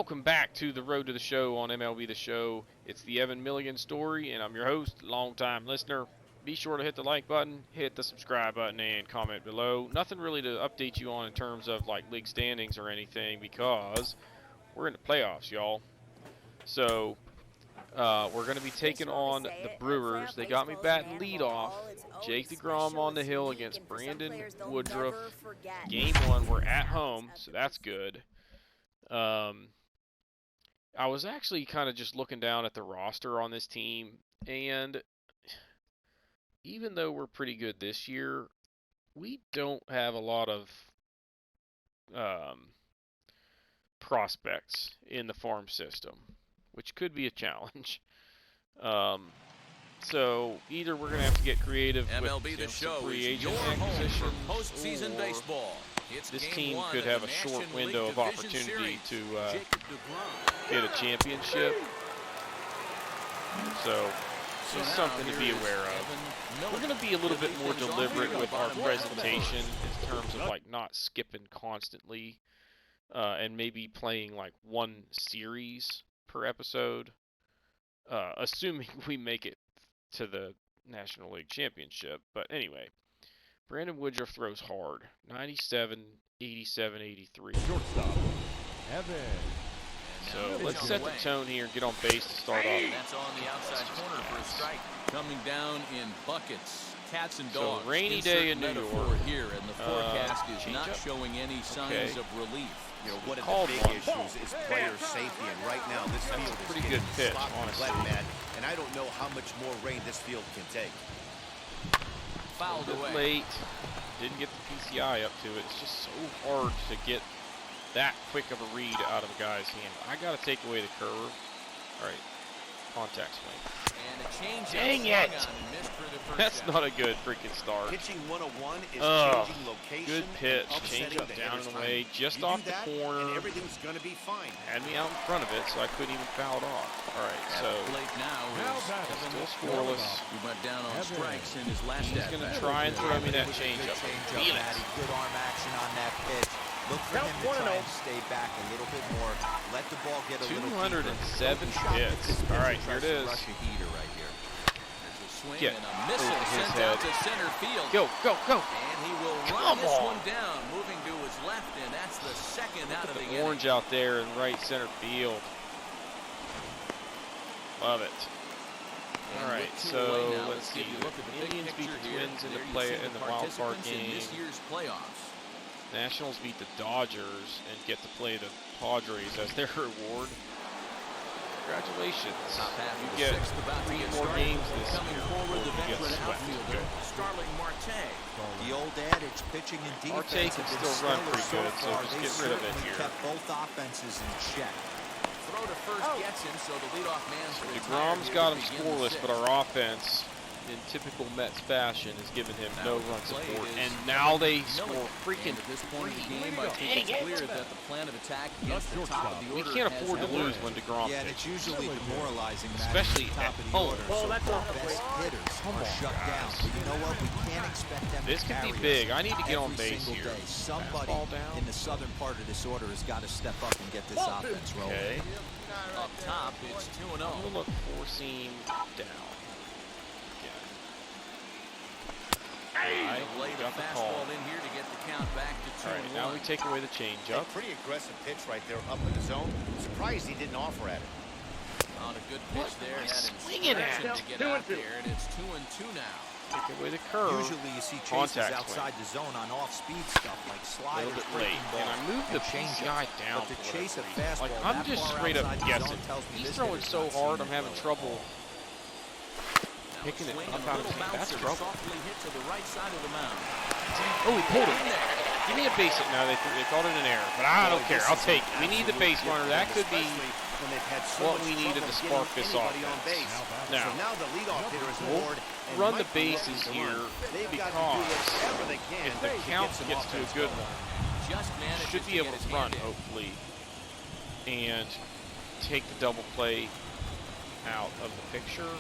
welcome back to the Road to the Show on MLB the Show. It's the Evan Milligan story, and I'm your host, long-time listener. Be sure to hit the like button, hit the subscribe button, and comment below. Nothing really to update you on in terms of like league standings or anything because we're in the playoffs, y'all. So we're going to be taking on the Brewers. They got me batting leadoff. Jacob DeGrom on the hill against Brandon Woodruff. Game 1, we're at home, so that's good. I was actually kind of just looking down at the roster on this team, and even though we're pretty good this year, we don't have a lot of prospects in the farm system, which could be a challenge. So either we're going to have to get creative MLB with the Show free is agent your home acquisitions, for postseason baseball. It's this game team one could of have the a short National window League of Division opportunity Series. to Jacob DeGrom. get a championship. So just something to be aware of. We're going to be a little bit more deliberate with our presentation in terms of like not skipping constantly and maybe playing like one series per episode, assuming we make it to the National League Championship. But anyway, Brandon Woodruff throws hard. 97, 87, 83. Shortstop, Evan. So let's set the tone here and get on base to start off. That's on the outside corner for a strike. Coming down in buckets, cats and dogs. So rainy day in New York here, and the forecast is not showing any signs of relief. You know, one of the big issues is player safety, and right now this field is pretty good pitch, honestly. And I don't know how much more rain this field can take. Fouled away. Late, didn't get the PCI up to it. It's just so hard to get that quick of a read out of a guy's hand. I got to take away the curve. All right, contact swing. And a change. Dang it! That's not a good freaking start. Pitching 101 is changing location. Good pitch, change up down and away, just off the corner. And everything's going to be fine. Had me out in front of it, so I couldn't even foul it off. All right, so still scoreless. He went down on strikes in his last. He's going to try and throw me that changeup. Feel it. Good arm action on that pitch. Look for him to try and stay back a little bit more. Let the ball get a little 207 hits. All right, here it is. Rush a heater right here. There's a swing Get and a missile over his sent head. out to center field. Go, go, go. And he will run this one down, moving to his left, and that's the second out of the inning. Orange out there in right center field. Love it. All right, so let's see. Indians beat the Twins in the wild card game. This year's playoffs. Nationals beat the Dodgers and get to play the Padres as their reward. Congratulations. You get 3 more games this year before you get swept. Good. Starling Marte. The old adage, pitching and defense Marte can still run pretty good, so just get rid of it here. Kept both offenses in check. Throw to first gets him, so the leadoff man's DeGrom's got him scoreless, but our offense, in typical Mets fashion, is giving him no run support. And now they score freaking at this point in the game. I think it's clear that the plan of attack against the top of the we order can't afford to lose when DeGrom Yeah, and it's usually demoralizing, especially top at of the home. order. So the best hitters are shut down. But you know what? We can't expect them This to could be carry big. us I need to get on every base single here. day. Somebody Fastball down. in the southern part of this order has got to step up and get this offense rolling. Okay. Up top, it's 2-0. I'm going to look four-seam down. Lay the fastball in here to get the count back to 2-1. All right, now we take away the changeup. Pretty aggressive pitch right there up in the zone. Surprised he didn't offer at it. On a good pitch there. What am I swinging at? To get out there, and it's 2-2 now. Take away the curve. Usually you see chases Contact outside swing. the zone on off-speed stuff like A sliders, little bit breaking late. balls, And I moved the PCI down. But to for chase a whatever reason. fastball, Like, I'm that just far straight up outside the guessing. zone tells me He's this throwing hitter's so not hard, seeing I'm it having well. trouble picking it up out of his hand. That's trouble. Softly hit to the right side of the mound. Oh, he pulled it. Give me a base hit. No, they called it an error. But I don't care. I'll take it. We need the base runner. That could be what we needed to spark this offense. Now, the leadoff hitter is we'll bored. run the bases here because if the count gets to a good one, Just managed should be able to run, hopefully, and take the double play out of the picture.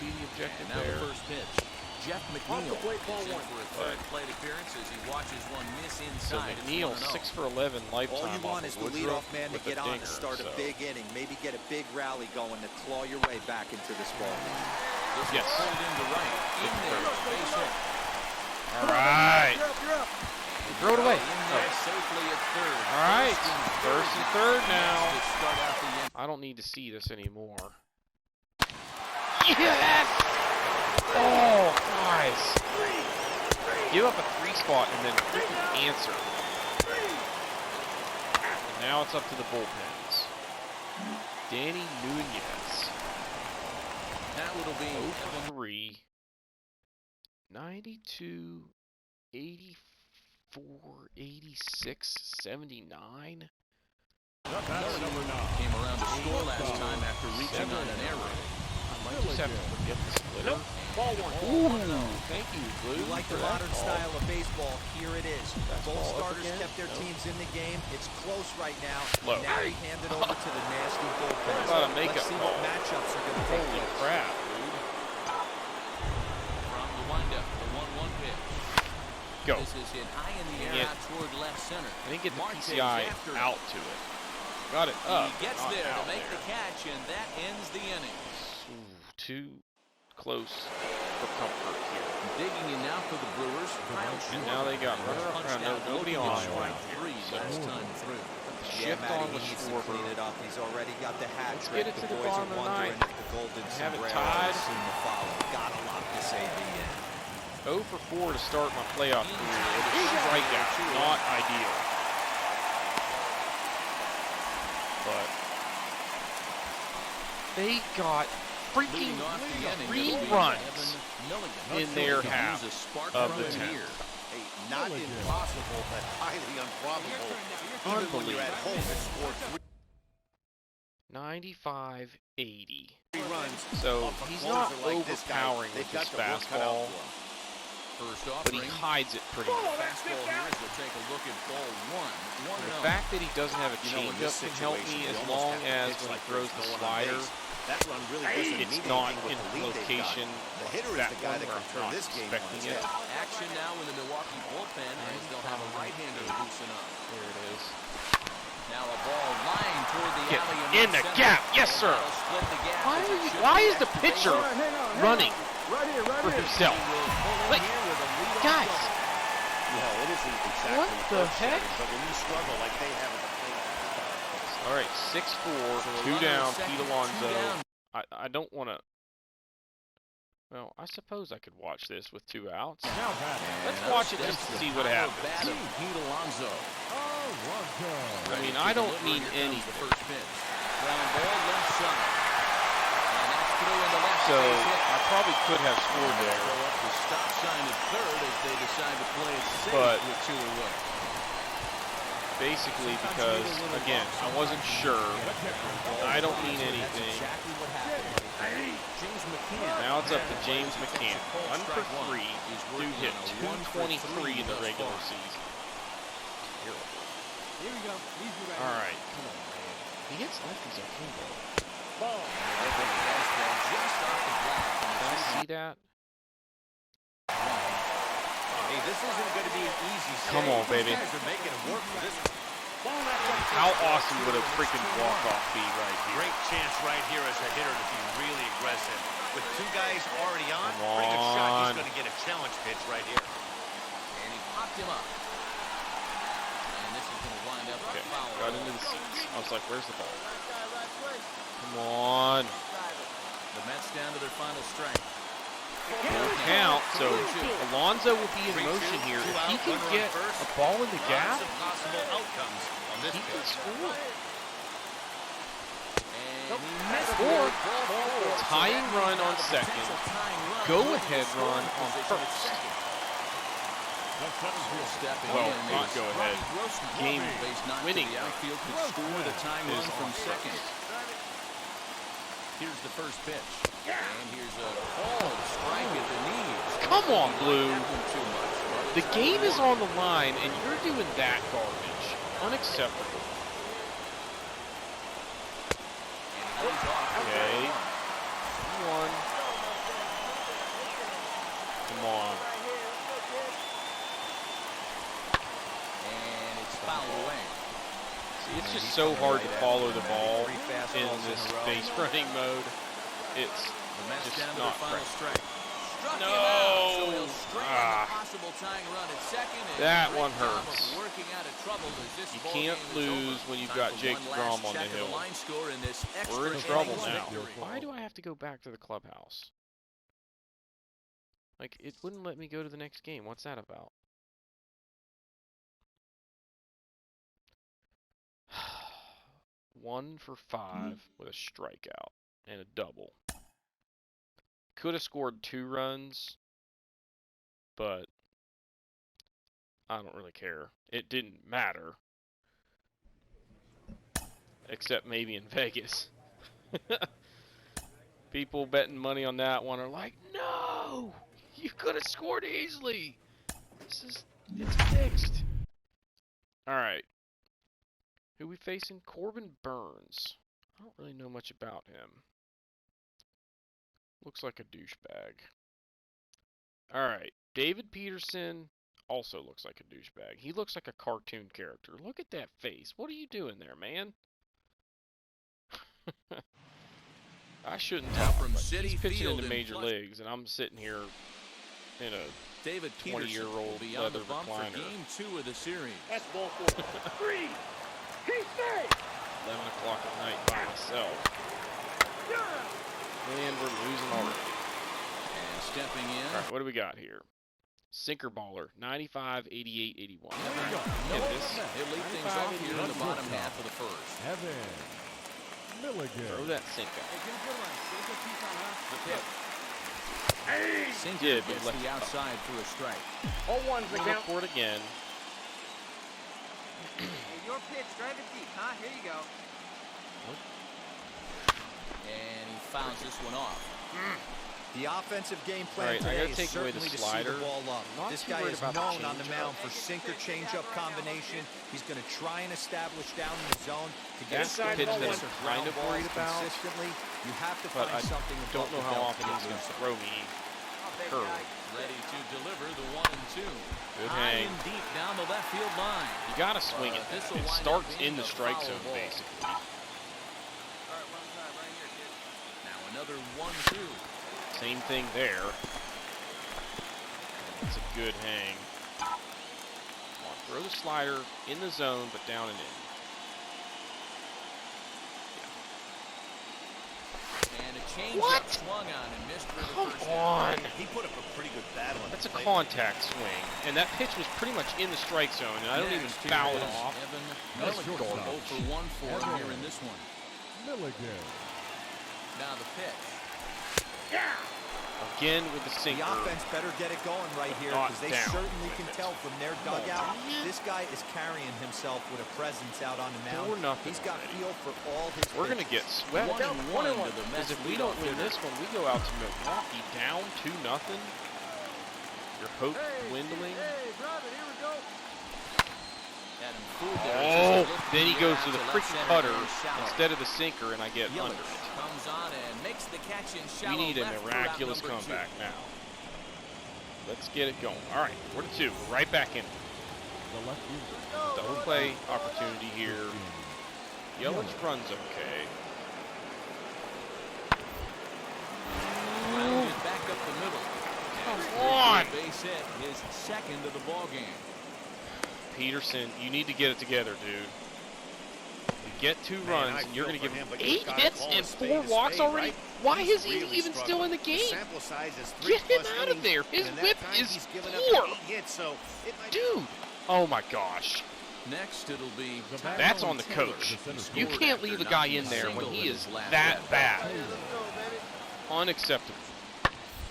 Be the objective now there. the first pitch. Jeff McNeil is in for a third plate appearance as he watches one miss So inside. McNeil, 6 for 11 lifetime. All you want is the leadoff man to get on and start a big inning. Maybe get a big rally going to claw your way back into this ball game. This is pulled into right. In there, base hit. All right. Throw it away. In there safely at third. All right. First and third now. To start out the inning. I don't need to see this anymore. Yes! Oh, guys. Give up a 3 spot and then freaking answer. And now it's up to the bullpens. Danny Nunez. That will be 0 for 3. 92, 84, 86, 79. Came around to score last time after reaching on an error. I might just have to forget the splitter. Ooh, thank you, Blue. You like the modern style of baseball, here it is. Both starters kept their teams in the game. It's close right now. Low. Now he handed over to the nasty bullpen. What about a makeup Let's see ball? what matchups are going to take Holy place. crap, dude. From the windup, the 1-1 pitch. Go. This is hit high in the air out toward left center. I didn't get the Martinez PCI after it. out to it. Got it up. He gets not there to out make there. the catch, and that ends the inning. Ooh, too close for comfort here. Digging in now for the Brewers. And now they got runner up. Nobody on. Strike 3 last time through. Shift Matty, on with he needs to Schwarber. clean it up. He's already got the hat Let's trick. get it to the boys bottom are of the wondering ninth. if the golden Have it sombrero tied. is soon to follow. Gotta lock this AV in. 0 for 4 to start my playoff career. It is strikeout. Not ideal. But they got freaking Leading off the inning, 3 it'll be runs Evan Milligan. in their Could half use a spark of from the him 10th. here. Hey, not impossible, but highly improbable. Even when you're at home, it scored 95-80. 3 runs. So off a he's closer not like this guy. overpowering with They've got his the work cut out fastball, for him. First but he offering. hides it pretty well. Fastball here as we'll take a look at ball 1. 1-0. The fact that he doesn't have a You know, in changeup this can help situation, me you as almost long have to as pitch when he like throws there's the no one on slider, base. That run really doesn't it's mean not anything with in the lead they've location. got. The hitter is that the guy that one can where turn I'm this not game on expecting its it. head. Action now in the Milwaukee bullpen as they'll have a right-hander to loosen up. There it is. Now a ball lined toward the Get alley in the center. gap. Yes, sir. That'll split the gap Why as are it you? should Why be is the at pitcher base. running for himself? He will pull in Like, here with a leadoff guys. double. Well, it isn't exactly What the heck? but when you struggle like they have at the plate. All right, 6-4, So a 2 runner down, at second, Pete 2 Alonso. down. I don't want to. Well, I suppose I could watch this with 2 outs. Now batting. Let's And watch up it just steps to the see what power happens. bat of Pete Alonso. I mean, Ready to I don't deliver. mean Here comes anything. the first pitch. Ground ball left side. And that's through in the left So base hit. I probably could have scored Throw there, up the stop sign at third as they decide to play it safe But with 2 away. basically because, again, I wasn't sure. I don't mean anything. Exactly what happened. James McCann. Now it's up to James McCann. 1 for 3. He's Dude working hit on a 223 in the 1-for-3 regular thus far. season. Terrible. Here we go. Easy right All right, come on, man. He hits lefties okay, though. Just off the block. Did I see that? Hey, this isn't going to be an easy save. Come on, baby. These guys are making it work for this. How awesome would a freaking walk-off be right here? Great chance right here as a hitter to be really aggressive. With 2 guys already on, Come pretty good shot. on. He's going to get a challenge pitch right here. And he popped him up. And this is going to wind up Okay, a foul. got into the seats. I was like, where's the ball? Come on. The Mets down to their final strike. Full count, so Alonso will be in motion here. If he can get a ball in the gap, Lots of possible outcomes on this he can pitch. score. And he missed Or it. Ball 4. tying run on second, go-ahead run on first. Stepping Well, in not is go ahead. Robbie Grossman. Game Base knocked to winning the outfield could score the tying is run from on second. Here's the first pitch. And here's a ball strike at the knees. Come on, Blue. Not happening too much, but The game is on the line, and you're doing that garbage. Unacceptable. and he's off. Okay. 1. Come Come on. And it's fouled away. See, it's just so hard to follow the ball in this base running mode. It's Just just down to the not final correct. strike. Struck him No. out, so he'll straighten the possible tying run at second. And That great one job of hurts. working out of trouble as this You ball can't game is lose over. when you've Time got for Jacob one DeGrom last on the check of hill. line score in this We're in extra trouble innings now. victory. Why do I have to go back to the clubhouse? Like, it wouldn't let me go to the next game. What's that about? One for 5 with a strikeout and a double. Could have scored 2 runs, but I don't really care. It didn't matter. Except maybe in Vegas. People betting money on that one are like, no! You could have scored easily! It's fixed. Alright. Who we facing? Corbin Burns. I don't really know much about him. Looks like a douchebag. Alright. David Peterson also looks like a douchebag. He looks like a cartoon character. Look at that face. What are you doing there, man? I shouldn't Now talk, from but Citi he's pitching Field into in major Plus- leagues, and I'm sitting here in a David Peterson 20-year-old will be on leather the bump for recliner. game 2 of the series. That's ball 4. 3. He's safe. 11 o'clock at night by myself. And we're losing already. And stepping in. All right, what do we got here? Sinker baller, 95, 88, 81. There you go. Hit this. He'll lead things off here in the bottom half of the first. Evan Throw Milligan. that sinker. Hey, get a good one. Get a good piece on, huh? The pitch. Sinker Did, but gets left the it up. outside for a strike. 0-1's the Look count. for it again. Hey, your pitch, drive it deep, huh? Here you go. And he fouls this one off. The offensive game All plan right, I today gotta is take away the certainly to see slider. the ball up. Not This too guy worried is about the known on the changeup. mound for sinker changeup combination. He's going to try and establish down in the zone to get That's the inside pitch ball that ones I'm or kind ground of balls worried about. consistently. You have to But find I something don't above know the how belt often to he's do going to so. throw me curve. Ready to deliver the 1-2. Good High hang. and deep down the left field line. You got to swing it. This'll It wind up starts being in the a strike foul zone, ball. basically. All right, one time, right here, kid. Now another 1-2. Same thing there. It's a good hang. Come on, throw the slider in the zone, but down and in. And a change What? swung on and missed for the Come first down. on. He put up a pretty good battle. That's a contact swing, and that pitch was pretty much in the strike zone, and I don't even Next here foul it is off. Evan Nice Milligan. shortstop. 0 for 1 for him here in this one. Milligan. Now the pitch. Again with the The sinker. offense better get it going right here Not because they down certainly with can it. tell from their dugout. This guy is carrying himself with a presence out on the mound. 4-0 He's got already. feel for all his We're going to pitches. get swept. 1-1 to the Because Mets if we don't leadoff win hitter. this one, we go out to Milwaukee down 2-0. Your hope dwindling. Hey, drive it. Here we go. Had him fooled there. Oh, Just a lift then he in goes air to the out left freaking center putter very shallow. instead of the sinker, and I get under Yelich it. comes on and makes the catch in shallow We need a left for route miraculous number 2. comeback now. Let's get it going. All right, 4-2. We're right back in. The left fielder. Double play opportunity here. Yelich runs okay. Grounded back up the middle. Come on. Base hit, his second of the ball game. Peterson, you need to get it together, dude. We get 2 runs, I and you're feel going to for give him, him but you've 8 gotta hits call and a spade 4 a walks spade, already? right? Why He's is he really even still in the struggling. game? The sample size is Get him 3+ out of innings, there. His and in that whip time, is he's given up 4. 8 hits, so it might Dude. Oh, my gosh. Next, it'll be That's on the coach. You can't leave a guy in there when he is that bad. Unacceptable.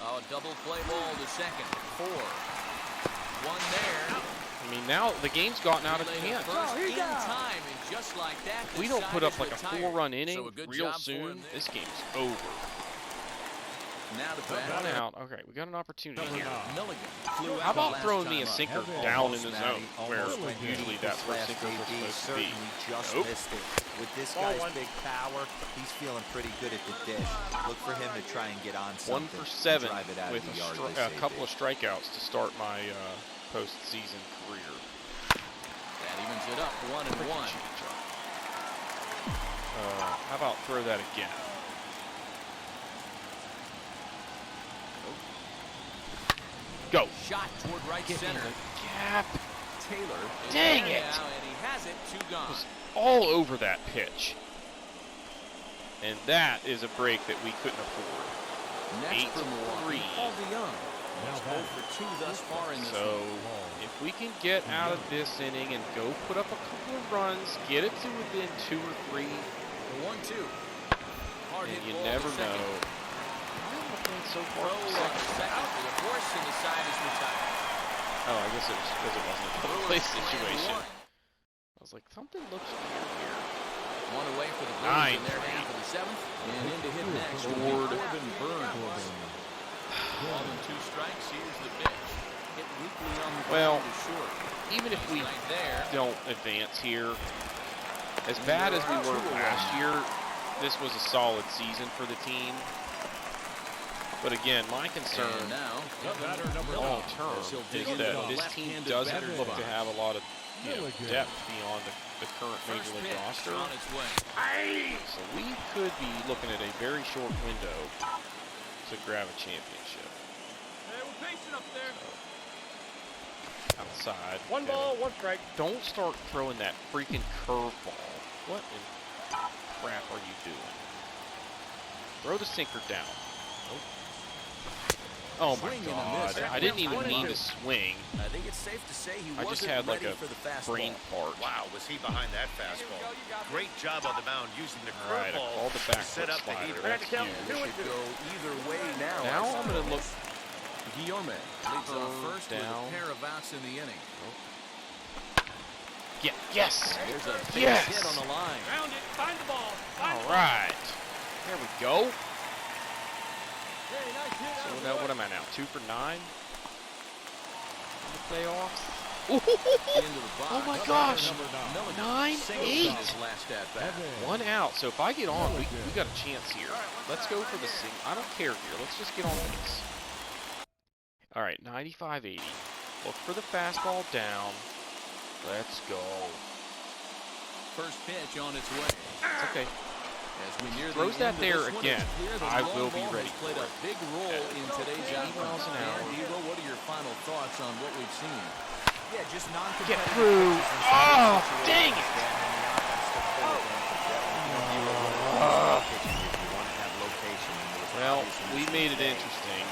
Oh, double play ball to second. 4. One there. I mean, now the game's gotten out of Laid hand. a first in time, and just like that, If we the don't side put up is like a retired. 4-run inning So a good real job for soon, him there. this game's over. Now to bat. One out. Okay, we got an opportunity here. Milligan flew How out the about last throwing time me a up. sinker Evan. down in the Almost, zone, Matty, where almost went usually deep. that's where This sinkers last are AB supposed to be. certainly just Nope. missed it. With this Ball guy's one. big power, he's feeling pretty good at the dish. Look for him to try and get on 1 something. for 7 drive it out with of the yard this a AB. couple of strikeouts to start my postseason career. That evens it up, 1-1. How about throw that again? Go. Shot toward right center. Gap. Taylor. is Dang there it. now, and he has it. 2 gone. Was all over that pitch. And that is a break that we couldn't afford. Next 8 for to Milwaukee, 3. Paul DeYoung. Now He's 0 back. for 2 thus far in this So one. if we can get out of this inning and go put up a couple of runs, get it to within 2 or 3, The 1-2. Hard and hit you ball never to second. know. Why am I playing so far Throw from on second? second for the horse, and the side is retired. Oh, I guess it was because it wasn't a double Brewers play strand situation. one. I was like, something looks weird here. 1 away for the Blues Nine. in their half of the 7th. And in to hit next will be Lord. Corbin Burns. Ball and 2 strikes. Here's the pitch. Hit weakly on the Well, ground to short. Even if we Right there. don't advance here, as bad as we were last year, this was a solid season for the team. But again, my concern And now, long term As he'll is dig into that the this left-handed team doesn't batter's look to box. have a lot of Milligan. depth beyond the current First Major League pitch roster. on its way. So we could be looking at a very short window to grab a championship. Hey, we're pacing up there. Outside. 1 ball, 1 strike. Don't start throwing that freaking curveball. What in crap are you doing? Throw the sinker down. Oh my Swing and a miss. God! I didn't even mean to swing. I think it's safe to say he I just wasn't had like ready a for the fastball. brain fart. Wow, was he behind that fastball? Great job on the mound using the All right, I curveball called the to back set foot up the slider. heater. That's count huge. 2 It and should 2. go either way now. Now I'm gonna look. Guillaume leads off first with down. a pair of outs in the inning. Yeah. Yes. There's a big Yes. hit on the line. Round it. Find the ball. All right. There we go. Hey, nice hit. So out now of what am I now? 2 for 9 in the playoffs. Into the box. Oh my gosh. Milligan 9, singled 8. on his last at bat. Evan. 1 out. So if I get on, we got a chance here. Let's go for the sing. I don't care here. Let's just get on this. All right, 95-80. Look for the fastball down. Let's go. First pitch on its way. It's okay. As we near Throws the that end there of this one, again. it's clear the I long will be ball ready has played for a it. big role in today's 80 outcome. miles an hour. And Evo, what are your final thoughts on what we've seen? Yeah, just Get non-competitive through. pitches in some Oh, situations. dang it. And the offense took full advantage of that. Pitches if you want to have location. And it was Well, obvious in we this made it today. interesting.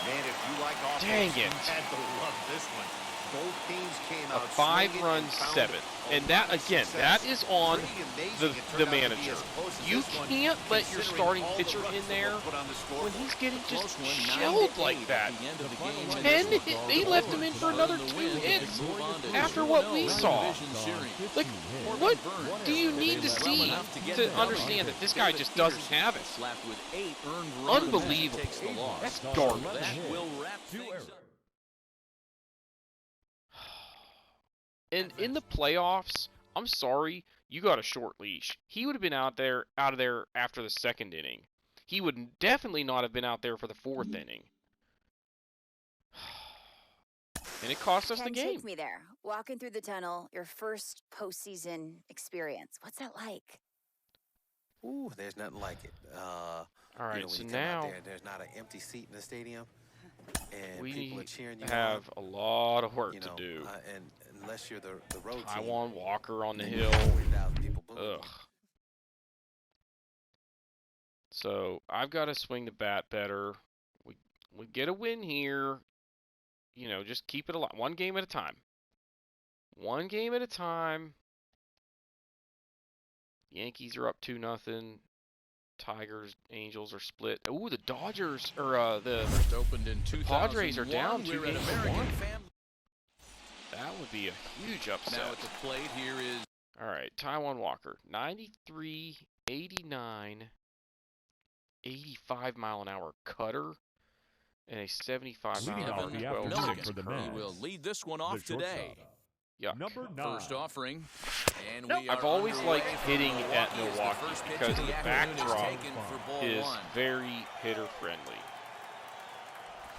Man, if you like offense, Dang you it. had to love this one. Both teams came A out 5-run swinging and found 7th. a And that, lot of again, success. that is on Pretty amazing the it turned out to be manager. as close as You this one, can't let your considering starting all the pitcher runs in that there were put on the when scoreboard. he's getting just Close one, 9 shelled to like 8 that. at the end of the game. 10 hit, they left him in for another 2 hits after what we saw. Like, what do you need to see to understand that this guy just doesn't have it? Slapped with 8 earned runs. Unbelievable. Takes the loss. That's garbage. That will wrap things up. And in the playoffs, I'm sorry, you got a short leash. He would have been out of there after the 2nd inning. He would definitely not have been out there for the 4th inning. And it cost us the Ken, game. take me there. Walking through the tunnel, your first postseason experience. What's that like? Ooh, there's nothing like it. All right, when so you come out now there's not an empty seat in the stadium, and we people are cheering you have a lot of work on, to do. and unless you're the road team, Taiwan Walker on the then hill. you have 40,000 people booing you. Ugh. So I've got to swing the bat better. We get a win here. You know, just keep it alive. 1 game at a time. 1 game at a time. Yankees are up 2-0. Tigers, Angels are split. Ooh, the Dodgers or the First opened in 2001. Padres are down 2 We're an games to American 1. family. That would be a huge upset. Now at the plate here is All right, Taiwan Walker, 93, 89, 85-mile-an-hour cutter and a 75 Leading mile an off hour the 12 afternoon 6 for the curve. He Mets. will lead this one The off today. shortstop, Yuck. number 9. First offering. And we I've are always underway liked from hitting at as the Milwaukee first pitch because of the afternoon is backdrop taken for ball is one. very hitter friendly.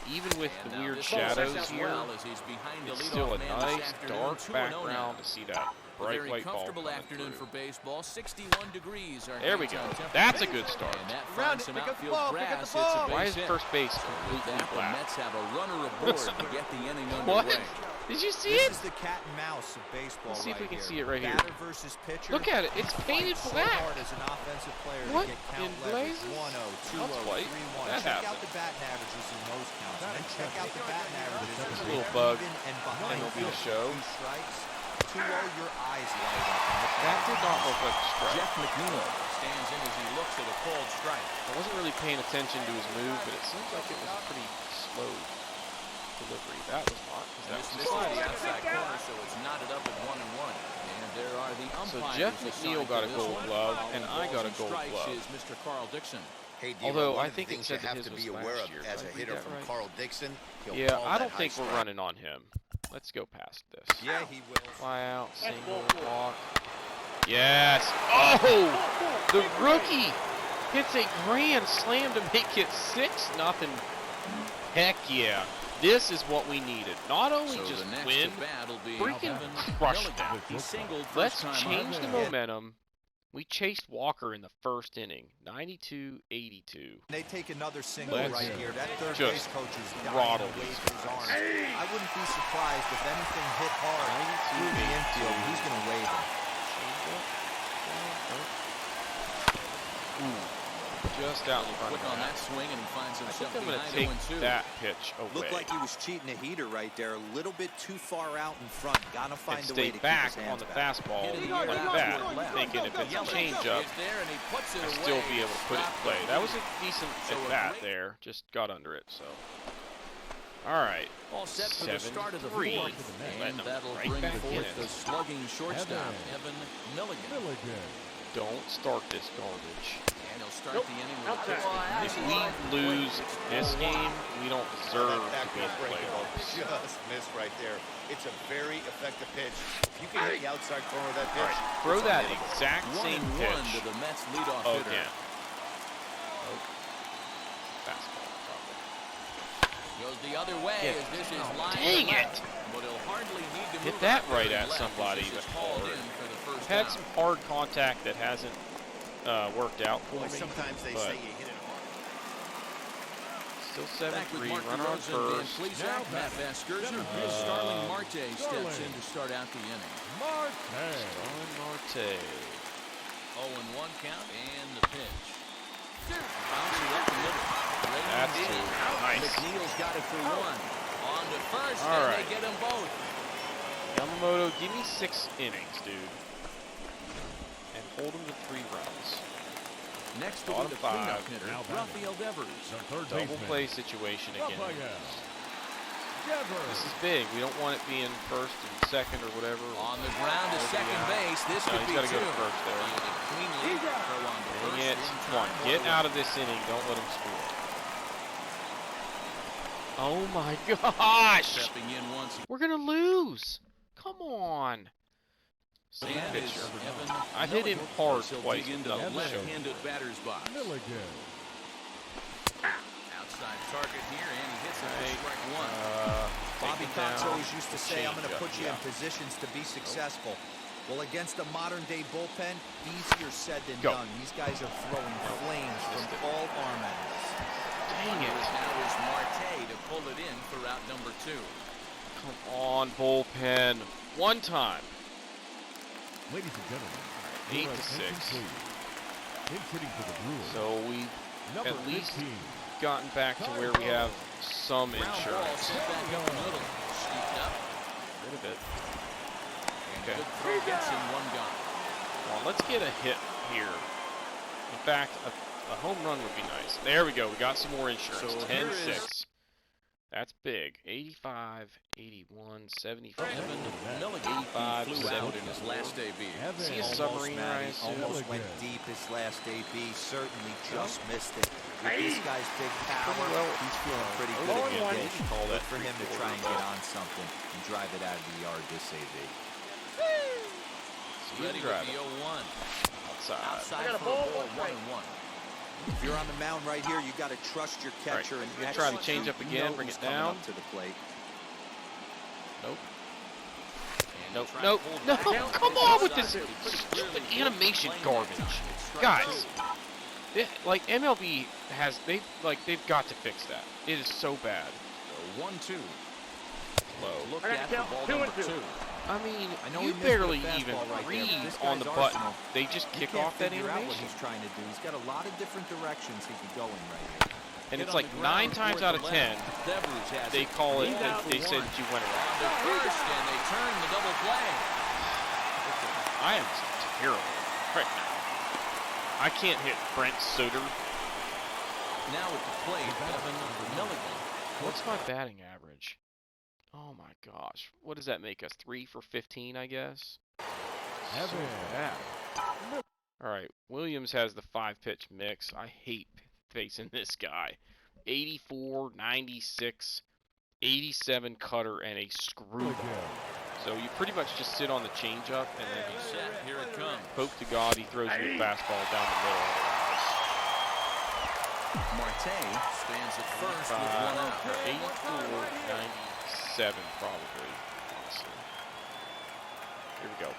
Even with And the now weird this ball sets shadows up here, well as he's behind the it's leadoff still a man this nice afternoon, dark 2-0 background now. to see that A bright very white ball comfortable coming afternoon through. for baseball. 61 degrees. Our There we go. nighttime That's a temperature. good start. And that Round finds it, some pick up the outfield ball, pick up the grass. It's a ball. Why base is hit. first base So with completely that, the black? Mets have a runner aboard to get the inning What? underway. Did you see This it? is the cat and mouse of baseball. Let's see if we right can here. see it right here. Batter versus pitcher. Look at it. It's painted Fight so black. hard as an offensive player What to get in count leverage. blazes? 1-0, 2-0, That's white. 3-1. That Check out happened. the batting averages in those counts. And then check out the batting averages. This is a as little they're bug. even and behind MLB the field. Show. 2 strikes. 2-0, your eyes light up. And look That at did not look like a strike. Jeff McNeil stands in as he looks at a called strike. I wasn't really paying attention to his move, but it seems like it was pretty slow delivery. That was not. 'Cause that This was misses sliding. the outside corner, so it's knotted up at 1-1. And there are the So umpires. Jeff assigned McNeil got to a this gold one. glove, Calling and I balls got a and gold strikes glove. is Mr. Carl Dixon. Hey, D-Lo, Although one I of the think it things said you that have his to was be aware last of year. as Did a I read hitter that from right? Carl Dixon, he'll Yeah, call I that don't high think we're strike. running on him. Let's go past this. Yeah, he will. Fly out, single, walk. Yes. Oh! The rookie hits a grand slam to make it 6-0. Heck yeah. This is what we needed. Not only So just the next win, at bat will be freaking Evan crush Milligan. that. He singled first Let's time change up. the momentum. We chased Walker in the first inning, 92-82. They take another single Let's right here. That third just base coach is dying throttle to wave these his guys. arms. I wouldn't be surprised if anything hit hard 92, through the infield. 82. He's going to wave it. Ooh, just out in front of Quick on that. that swing, and he finds I himself think I'm going to behind take 0-2. that pitch away. Looked like he was cheating a heater right there. A little bit too far out in front. Got to find and a way stay to back keep his on hands the back. fastball Hit in like the air, that, left. thinking if it's a Yelich changeup, is there, and he puts it I'd away. still be able to put it in Stop play. the That was a lead. decent So a at bat great- there. Just got under it, so. All right. All set for the start of the 7-3. fourth, Letting and them that'll right bring back in forth it. the slugging shortstop, Evan Milligan. Milligan. Don't start this garbage. And he'll start the inning with a pitch that If misses. we lose this game, we don't deserve That to be in the breaking ball playoffs. just missed right there. It's a very effective pitch. If you can hit the outside corner of that All pitch, right, throw it's that unbelievable. exact 1-1 same to pitch the Mets leadoff hitter. again. Oh. Fastball, probably. Goes the other way Yeah. as this is line Dang to left. it! But he'll hardly need to Hit move that out there right and at left somebody, as this but is hauled hard. in for the first Had down. some hard contact that hasn't worked out for Boy, me. sometimes they but say you hit it hard. still Back with 7-3, Mark runner on DeRozan, Dan first. Plesac, Matt Vasgersian, Starling Marte steps in to start out the inning. Marte. Starling Marte. 0-1 count and the pitch. Bouncer up the middle. That's Raining two. in. Nice. McNeil's got it for one. On to first, All and right. they get them both. Yamamoto, give me 6 innings, dude. And hold him to 3 runs. Next will Bottom be the cleanup 5. hitter, Now batting. Rafael Devers. The third Double baseman. play situation again. Rafael. This is big. We don't want it being first and second or whatever. On the ground to Over the second out. base. This No, could he's be got to two. go to first there. Fielded cleanly. Throw on to Dang first it. in Come on, time. get out of this inning. Don't let him score. Oh my gosh! Stepping in once. We're going to lose. Come on. Same And is pitcher. Evan I hit him Milligan. hard He'll twice. dig into but the nothing showed. left-handed batter's box. Milligan. Outside target here, and he hits it for Right. strike one. Bobby Take him Cox down. always used to say, I'm going to Changeup, put you in yeah. positions to be successful. Well, against a modern-day bullpen, easier said than Go. done. These guys are throwing flames from Missed it. all arm angles. Dang it. Now is Marte to pull it in for route number 2. Come on, bullpen. One time. Ladies and gentlemen, 8 your to 6. attention, please. Inputting for the Brewers. So we've Number at least 15. gotten back to where we have some Ground ball insurance. sent back up the middle. Scooped up. Rid of it. And Okay. good throw gets in one gone. Come on, let's get a hit here. In fact, a home run would be nice. There we go. We got some more insurance. So here is 10-6. That's big. 85, 81, 75, Milligan 85, flew out in his 74. last AB. Is he a Almost, submariner, I Matty, assume? almost went deep his last AB. Certainly just missed it. With this guy's big power, he's feeling pretty good Low at and one. the pitch. Call that Good for him to try and get on something and drive it out of the yard this AB. Ready with the 0-1. Outside. I got a for ball, ball, 1 strike. 1-1. If you're on the mound right here, you got to trust your catcher and We're gonna try the change up again, bring it down. Up to the plate. Nope. And Nope. try to Nope. hold No. back. Come on with this Pretty stupid clearly animation playing garbage. that time. It's strike Guys, two. like MLB has they've got to fix that. It is so bad. So 1-2. Low. Look I got at to the count ball 2 and number 2. 2. I mean, I know you he missed barely the fastball even right there, breathe but this on guy's the button. arsenal. They just You kick can't off that figure out what animation. he's trying to do. He's got a lot of different directions he could go in right here. And Hit it's on like the 9 ground times toward out of the 10, left. Devers has they it. call it, Lead out they for said one. that you went around. On to first, and they turn the double play. I am terrible right now. I can't hit Brent Sutter. Now at the plate, Evan Milligan. What's my batting average? Oh my gosh. What does that make us? 3 for 15, I guess? So bad. Alright, Williams has the 5-pitch mix. I hate facing this guy. 84, 96, 87 cutter, and a screwball. So you pretty much just sit on the changeup and then you Set, here it comes. hope to God he throws you a fastball down the middle. Marte stands at first with 1 out. 84, 97 probably, honestly. Here we go.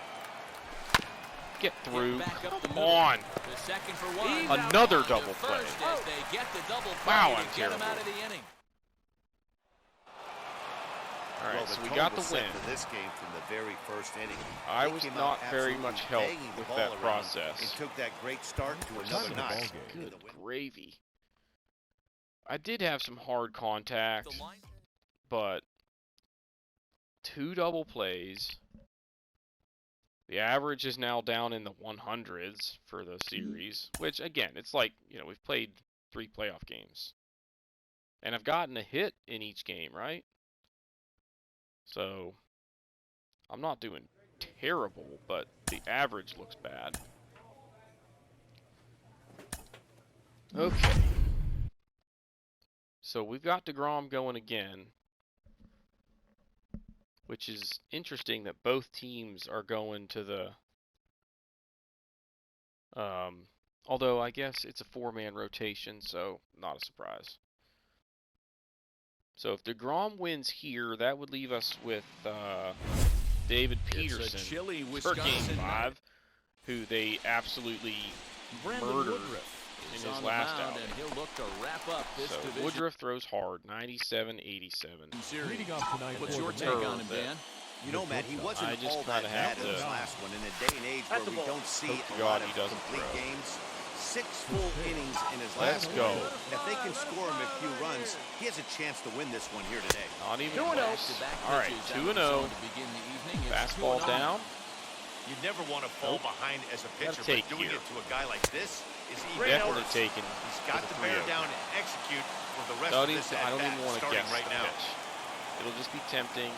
Get through. Back up the Come middle. on. The second for 1. Another On to double play. first as they get the double play Wow, to I'm get him terrible. out of the inning. All right, Well, so we tone got was the win. set for this game from the very first inning. I They was came not out very absolutely much helped banging the with ball that around process. and took that great start to Time another of the ball notch. game. Good gravy. I did have some hard contact, The line. but 2 double plays. The average is now down in the 100s for the series, which again, it's like, we've played 3 playoff games. And I've gotten a hit in each game, right? So, I'm not doing terrible, but the average looks bad. Okay. So we've got DeGrom going again, which is interesting that both teams are going to the, although I guess it's a 4-man rotation, so not a surprise. So if DeGrom wins here, that would leave us with David Peterson It's a chilly for Game Wisconsin 5, who they absolutely murdered in is his on the last mound, outing. and he'll look to wrap up this So division Woodruff throws hard, 97-87. series. Leading off tonight What's for your the take Mets. on him, Dan? You know, Matt, he wasn't I just all that kinda have bad in to his last one. In a day and age where That's the we ball. don't see Hope to a God lot he of doesn't complete throw. games, 6 full innings in his Let's last go. one. If they can score him a few runs, he has a chance to win this one here today. Not even 2-0. close. All right, 2-0. Fastball down. You never want to fall behind as a pitcher, but take doing here. it to a guy like this is even Definitely worse. taken. He's got to for the bear 3-0. down and execute for the rest Don't of even, this I don't at-bat even want to starting guess right the now. pitch. It'll just be tempting.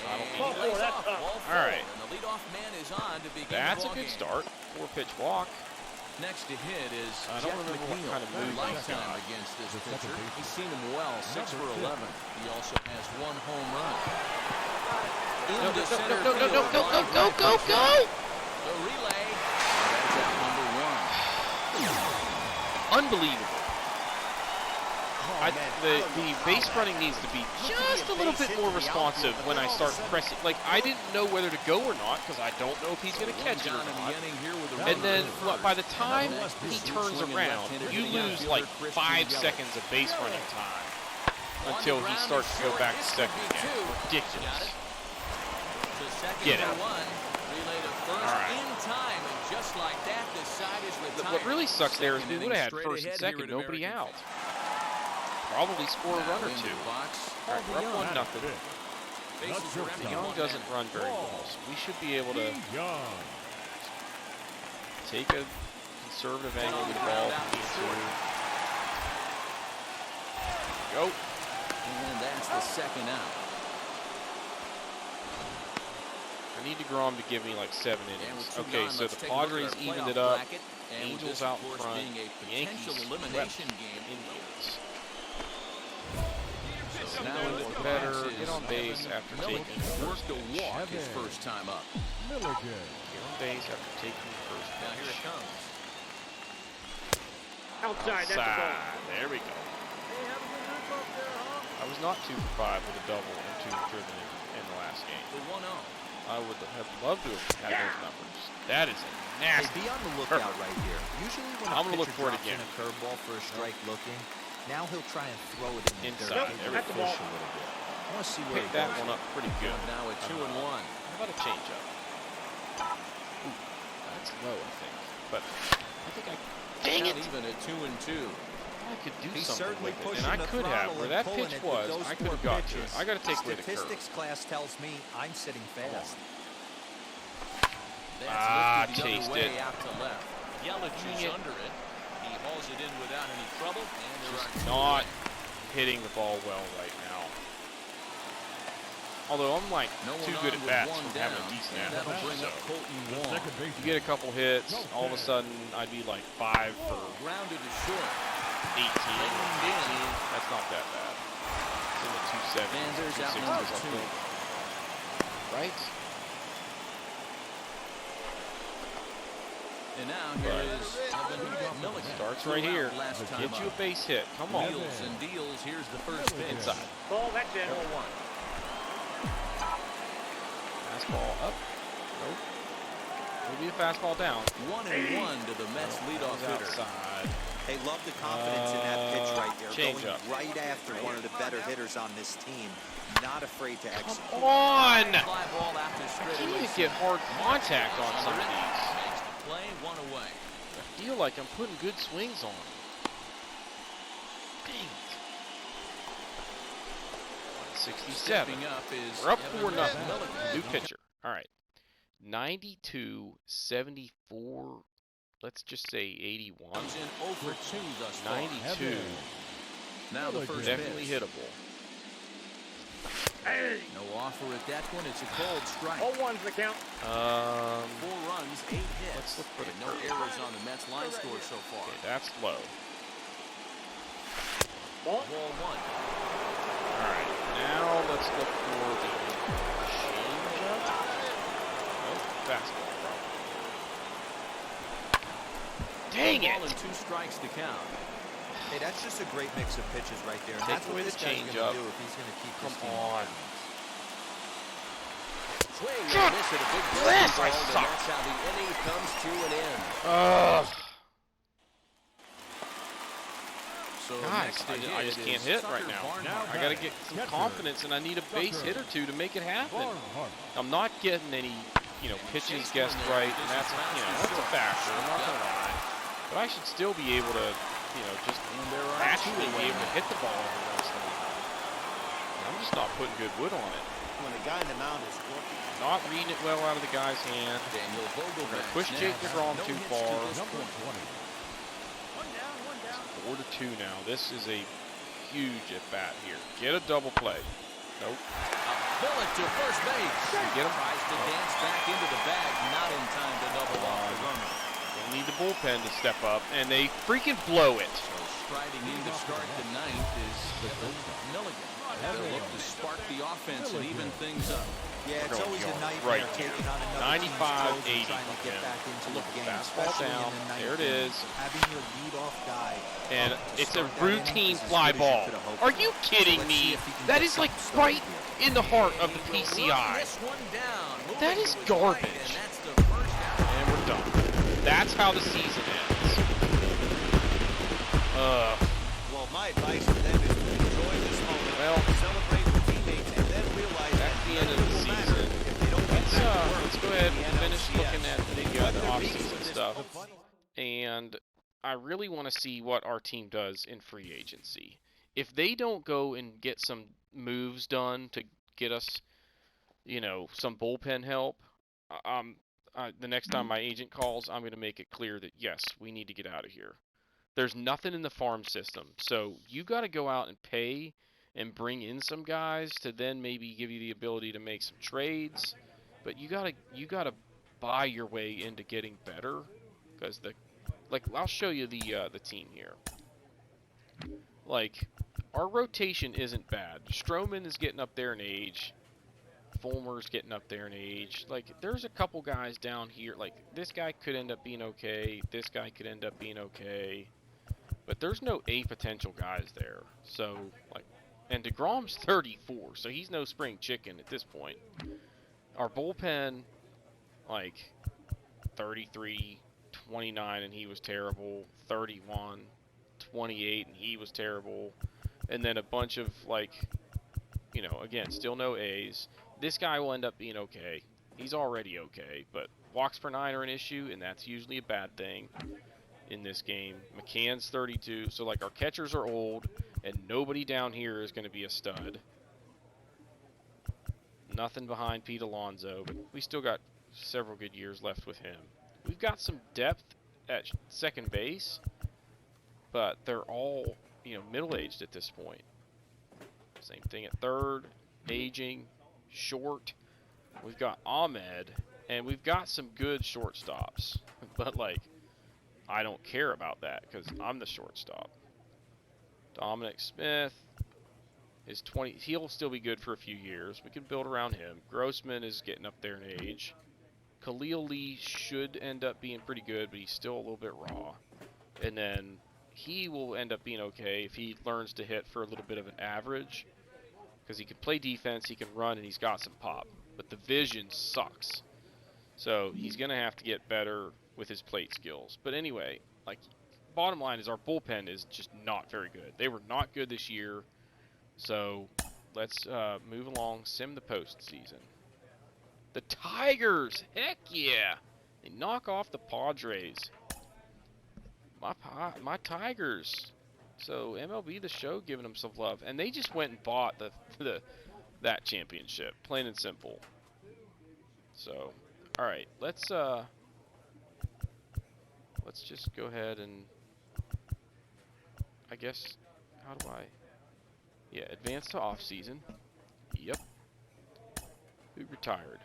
I don't Ball need four, it. that's up. All right. And the leadoff man is on to begin That's the a ball good game. start. 4-pitch walk. Next to hit is I don't Jeff remember what McNeil. kind of move he's Lifetime got. against this The second pitcher. baseman. He's seen him well, 6 for Number 11. He also has 1 home run. No, Into no, center no, no, no, field. no, go, go, go, go! The relay. That's out number 1. Unbelievable. The base running needs to be just a little bit more responsive when I start pressing. Like, I didn't know whether to go or not because I don't know if he's going to catch it or Down in the not. inning here with a And runner then at first. by the time And up next he is turns swinging around, left-handed you hitting lose outfielder like Christian 5 Yelich. seconds of base running time On until the he ground starts is to go short. back to This second could be again. two. Got Ridiculous. it. The second Get for it. 1. Relay to first All right. in time, and just like that, the side is retired. What really sucks there is we Second would have had inning first and straight ahead second, here at nobody American out. Probably score a Now run or into two. the box. All right, we're up Young. 1-0. Bases Not are empty. Young One doesn't man. run very well, so we should be able to Young. take a conservative angle with the ball. Go. And that's the second out. I need DeGrom to give me like 7 And innings. with 2 Okay, gone, so let's the take a look at Padres our evened playoff it up. bracket. And with Angels this, out of in course, front. being a Yankees potential elimination game. Indians. So now Now with look the better. boxes, Get on base Evan after Milligan taking worked a walk his Evan. first time up. Milligan. Get on base after taking the first Now here it pitch. comes. Outside, that's the ball. Outside. There we go. Hey, have a good rip up there, huh? I was not 2 for 5 with a double and 2 driven in the last game. The 1-0. I would have loved to have had those numbers. That is a Hey, nasty. be on the lookout right here. Usually when a I'm gonna look pitcher for it drops again. in a curveball for a strike looking, now he'll try and throw it in the Inside. dirt. There Maybe we go. push a little bit. I want to see where Picked he that goes. one up pretty good. Now at 2-1. How about a changeup? Ooh, that's low, I think. But I think I. Dang Not it! even at 2-2. I could do He's something certainly with it, pushing and I the could have. throttle Where and that pulling pitch it with was, those I could have 4 got to it. pitches. I got to take away the curve. Statistics class tells me I'm sitting fast. That's lifted the chased other way it. out to left. Yelich Dang is it. under it. He hauls it in without any trouble. And there Just are 2 not away. hitting the ball well right now. Although I'm like No too one good on at with bats 1 from down. having a decent And that'll average. bring So up Colton The Wong. second baseman. you get a couple hits, all of a sudden I'd be like 5 for Grounded to short. 18. Reined in. That's not that bad. It's in the 270s, And there's out 260s, number I 2. think. Right? And now here is Evan Milligan. Starts right here. Last time Get you a up. base hit. Come on. Wheels and deals. Here's the first pitch. Inside. Ball, that's in. 0-1. Fastball up. Nope. It'll be a fastball down. 1-1 to the Mets leadoff Goes hitter. outside. They love the confidence in that pitch right there. Change Going up. right after one of the better hitters on this team. Not afraid to execute. Come on! Fly ball after I straight can't away. even get hard contact on some of these. Makes the play, 1 away. I feel like I'm putting good swings on. Dang it. 167. Stepping up is We're up Evan 4-0. Milligan. New pitcher. All right. 92, 74. Let's just say 81. Comes in over 2 thus far. 92. Now the first Definitely pitch. hittable. Hey. No offer at that one. It's a cold strike. 0-1's the count. 4 runs, 8 hits. Let's look for the and no curve. errors on the Mets line score so far. Okay, that's low. Ball. Ball 1. All right, now let's look for the changeup. Nope, fastball probably. Dang Ball it! and 2 strikes to count. Hey, that's just a great mix of pitches right there. And Take that's what away this the guy's going changeup. to do if he's going to keep Come this team on. Swing Shut and miss at a big this, breaking I ball, and suck. that's how the inning comes to an end. Ugh. So Guys, next to I just hit can't is hit Tucker right now. Barnhart. I gotta get some Catcher. confidence, and I need a base hit or two to make it happen. Barnhart. I'm not getting any, pitches guessed right, and that's a factor. I'm not gonna lie. But I should still be able to, just And there are naturally 2 be away able to now. hit the ball every once in a while. I'm just not putting good wood on it. When the guy in the mound is working. Not reading it well out of the guy's hand. Daniel Vogelbach Push Jake next. DeGrom No too hits far. to this Number point. 20. 4-2 now. This is a huge at bat here. Get a double play. Nope. A bullet to first base. Get him. Tries to dance back into the bag, not in time to double off the runner. They need the bullpen to step up, and they freaking blow it. So striding in to start the ninth is Milligan. They'll look to spark the offense and even things up. Yeah, it's Going always a yard nightmare right here. taking on another 95, team's toes and 80 trying to get from back him. into Look, the game, fastball especially down. in the ninth There it inning. is. Having your leadoff guy And up to it's a start that inning routine is as fly good as you ball. could have hoped Are for. you So kidding let's see me? if he can That get is like something started right here. in the heart of the He will PCI. run this one down. That Moving is to his garbage. right, and that's the first out. And we're done. That's how the season ends. Well, my advice to them is to enjoy this moment, Well, celebrate with teammates, and then realize that's the end of the nothing will matter season. if they don't get back to work Let's go ahead in the and finish NLDS. looking at the Let there be off-season this stuff. fun- And I really want to see what our team does in free agency. If they don't go and get some moves done to get us, some bullpen help, the next time my agent calls, I'm going to make it clear that, yes, we need to get out of here. There's nothing in the farm system. So you got to go out and pay and bring in some guys to then maybe give you the ability to make some trades. But you gotta buy your way into getting better, because I'll show you the team here. Like, our rotation isn't bad. Stroman is getting up there in age. Fulmer's getting up there in age. Like, there's a couple guys down here. Like, this guy could end up being okay. This guy could end up being okay. But there's no A potential guys there. So, like, and DeGrom's 34, so he's no spring chicken at this point. Our bullpen, like, 33, 29, and he was terrible. 31, 28, and he was terrible. And then a bunch of, like, you know, again, still no A's. This guy will end up being okay. He's already okay, but walks per 9 are an issue, and that's usually a bad thing in this game. McCann's 32, so, like, our catchers are old, and nobody down here is going to be a stud. Nothing behind Pete Alonso, but we still got several good years left with him. We've got some depth at second base, but they're all, you know, middle-aged at this point. Same thing at third, aging, short. We've got Ahmed, and we've got some good shortstops, but, like, I don't care about that because I'm the shortstop. Dominic Smith is 20. He'll still be good for a few years. We can build around him. Grossman is getting up there in age. Khalil Lee should end up being pretty good, but he's still a little bit raw. And then he will end up being okay if he learns to hit for a little bit of an average, because he can play defense, he can run, and he's got some pop. But the vision sucks. So he's going to have to get better with his plate skills. But anyway, like, bottom line is our bullpen is just not very good. They were not good this year. So let's move along, sim the postseason. The Tigers, heck yeah! They knock off the Padres. My Tigers. So MLB the Show giving them some love, and they just went and bought that championship, plain and simple. So, all right, let's just go ahead and, I guess, how do I? Yeah, advance to offseason. Yep. Who retired?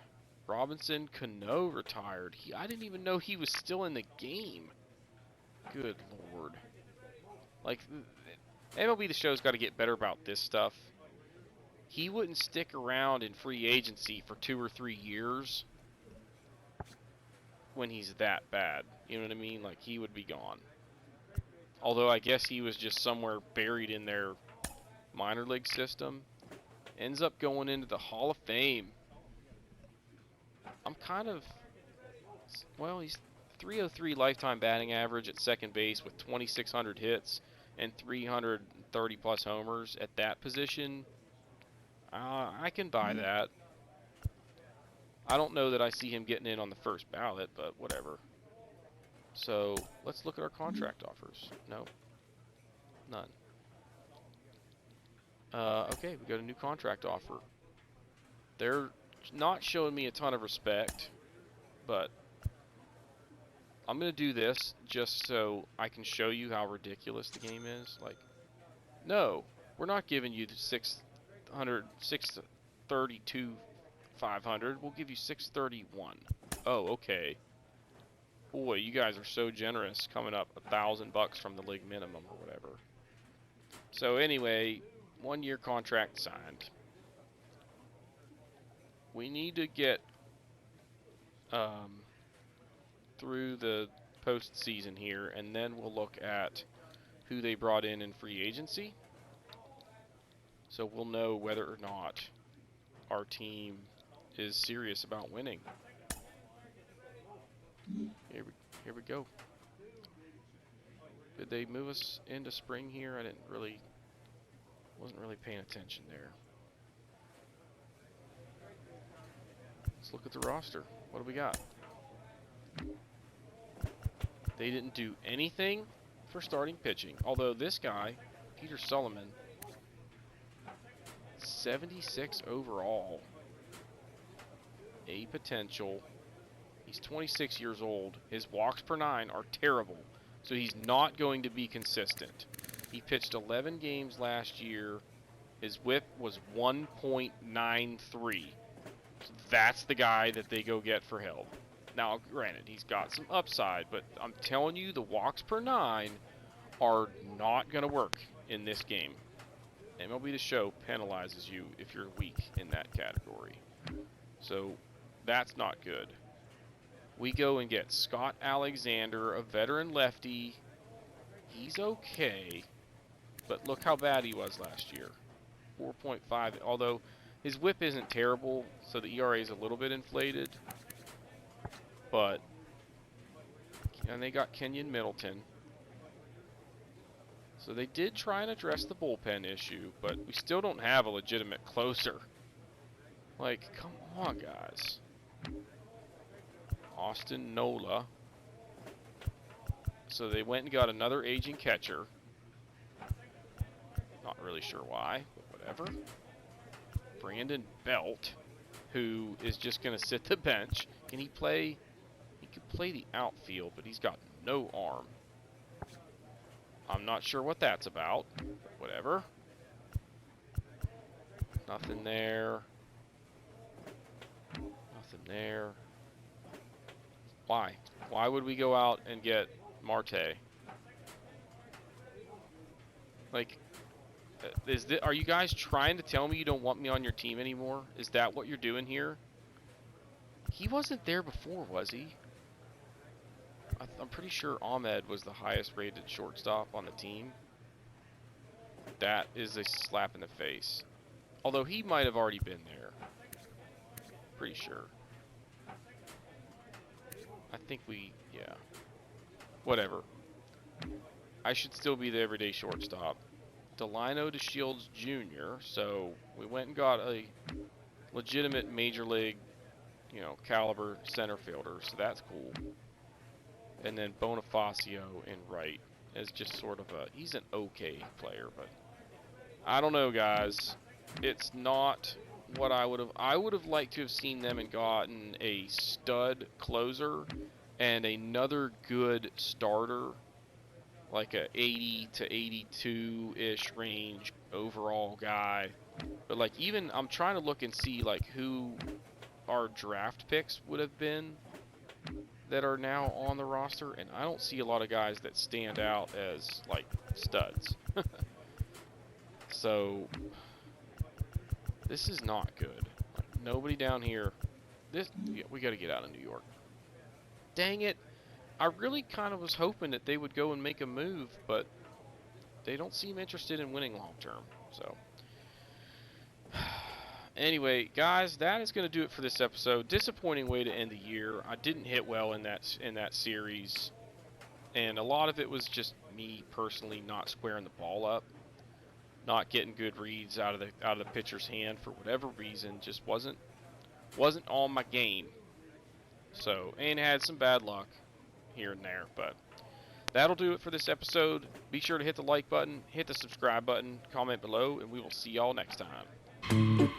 Robinson Cano retired. I didn't even know he was still in the game. Good lord. Like, MLB The Show's got to get better about this stuff. He wouldn't stick around in free agency for 2 or 3 years when he's that bad. You know what I mean? Like, he would be gone. Although I guess he was just somewhere buried in their minor league system. Ends up going into the Hall of Fame. I'm kind of, well, he's 303 lifetime batting average at second base with 2,600 hits and 330 plus homers at that position. I can buy that. I don't know that I see him getting in on the first ballot, but whatever. So let's look at our contract offers. No, none. Okay, we got a new contract offer. They're not showing me a ton of respect, but I'm going to do this just so I can show you how ridiculous the game is. Like, no, we're not giving you the 632, 500. We'll give you 631. Oh, okay. Boy, you guys are so generous, coming up $1,000 from the league minimum or whatever. So anyway, 1-year contract signed. We need to get through the postseason here, and then we'll look at who they brought in free agency. So we'll know whether or not our team is serious about winning. Here we go. Did they move us into spring here? I wasn't really paying attention there. Let's look at the roster. What do we got? They didn't do anything for starting pitching. Although this guy, Peter Sullivan, 76 overall. A potential. He's 26 years old. His walks per 9 are terrible. So he's not going to be consistent. He pitched 11 games last year His whip was 1.93. So that's the guy that they go get for help. Now, granted, he's got some upside, but I'm telling you, the walks per 9 are not going to work in this game. MLB the Show penalizes you if you're weak in that category. So that's not good. We go and get Scott Alexander, a veteran lefty. He's okay, but look how bad he was last year. 4.5, although his whip isn't terrible, so the ERA is a little bit inflated. But, and they got Kenyon Middleton. So they did try and address the bullpen issue, but we still don't have a legitimate closer. Like, come on, guys. Austin Nola. So they went and got another aging catcher. Not really sure why, but whatever. Brandon Belt, who is just going to sit the bench. Can he play? He could play the outfield, but he's got no arm. I'm not sure what that's about. Whatever. Nothing there. Nothing there. Why? Why would we go out and get Marte? Like, are you guys trying to tell me you don't want me on your team anymore? Is that what you're doing here? He wasn't there before, was he? I'm pretty sure Ahmed was the highest rated shortstop on the team. That is a slap in the face. Although he might have already been there. Pretty sure. I think yeah. Whatever. I should still be the everyday shortstop. Delino DeShields Jr. So we went and got a legitimate major league, caliber center fielder. So that's cool. And then Bonifacio in right as just sort of he's an okay player, but I don't know, guys. It's not what I would have liked to have seen them and gotten a stud closer and another good starter, like a 80 to 82-ish range overall guy. But like, even I'm trying to look and see like who our draft picks would have been that are now on the roster, and I don't see a lot of guys that stand out as like studs. So this is not good. Like, nobody down here. We got to get out of New York. Dang it. I really kind of was hoping that they would go and make a move, but they don't seem interested in winning long term. So anyway, guys, that is going to do it for this episode. Disappointing way to end the year. I didn't hit well in that series, and a lot of it was just me personally not squaring the ball up, not getting good reads out of the pitcher's hand for whatever reason. Just wasn't on my game. So, and had some bad luck here and there, but that'll do it for this episode. Be sure to hit the like button, hit the subscribe button, comment below, and we will see y'all next time.